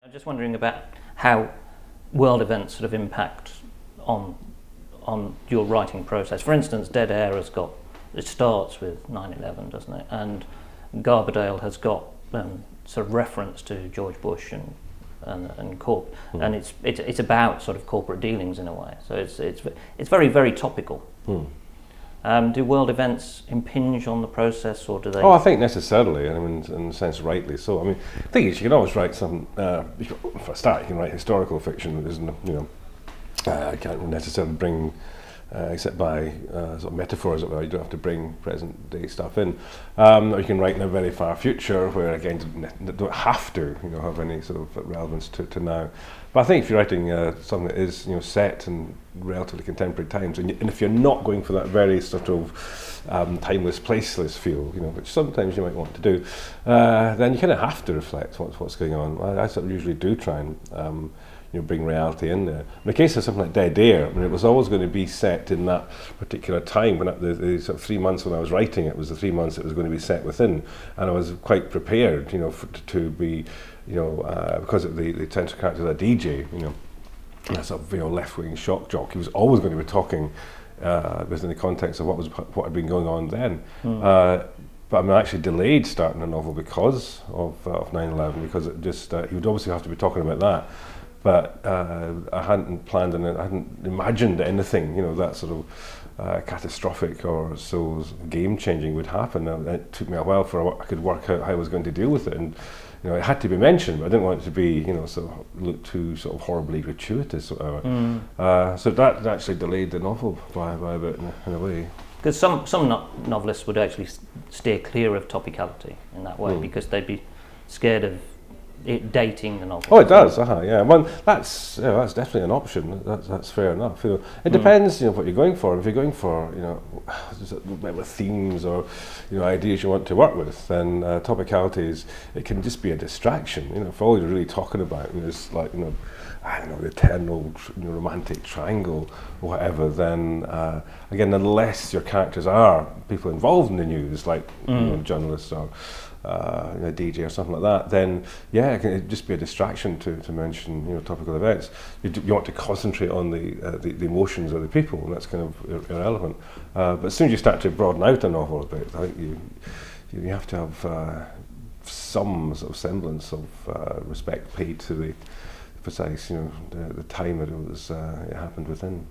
I'm just wondering about how world events sort of impact on your writing process. For instance, Dead Air it starts with 9/11, doesn't it? And Garberdale has got sort of reference to George Bush and Corp, and it's about sort of corporate dealings in a way. So it's very, very topical. Do world events impinge on the process, or do they? Oh, I think necessarily. I mean, in a sense, rightly so. I mean, the thing is, you can always write some. For a start, you can write historical fiction. I can't necessarily bring, except by sort of metaphors, you don't have to bring present day stuff in. Or you can write in a very far future, where again, don't have to, have any sort of relevance to now. But I think if you're writing something that is, set in relatively contemporary times, and if you're not going for that very sort of timeless, placeless feel, which sometimes you might want to do, then you kind of have to reflect what's going on. I sort of usually do try and bring reality in there. In the case of something like Dead Air, I mean, it was always going to be set in that particular time. When the sort of 3 months when I was writing it was the 3 months it was going to be set within, and I was quite prepared, to be, because of the central character of a DJ, a sort of left-wing shock jock. He was always going to be talking within the context of what had been going on then. But I'm actually delayed starting a novel because of 9/11, because it just he would obviously have to be talking about that. But I hadn't planned and I hadn't imagined anything, that sort of catastrophic or so game-changing would happen. And it took me a while I could work out how I was going to deal with it, and it had to be mentioned, but I didn't want it to be, sort of look too sort of horribly gratuitous. So that actually delayed the novel by a bit in a way. Because some novelists would actually steer clear of topicality in that way, because they'd be scared of it dating the novel. Oh, it does. Yeah. Well, that's definitely an option. That's fair enough. It depends, what you're going for. If you're going for, with themes or, ideas you want to work with, then topicality it can just be a distraction. If all you're really talking about is like, I don't know, the eternal romantic triangle or whatever, then again, unless your characters are people involved in the news, like journalists or a DJ or something like that, then it can just be a distraction to mention topical events. You want to concentrate on the emotions of the people, and that's kind of irrelevant. But as soon as you start to broaden out a novel a bit, I think you have to have some sort of semblance of respect paid to the precise the time that it happened within.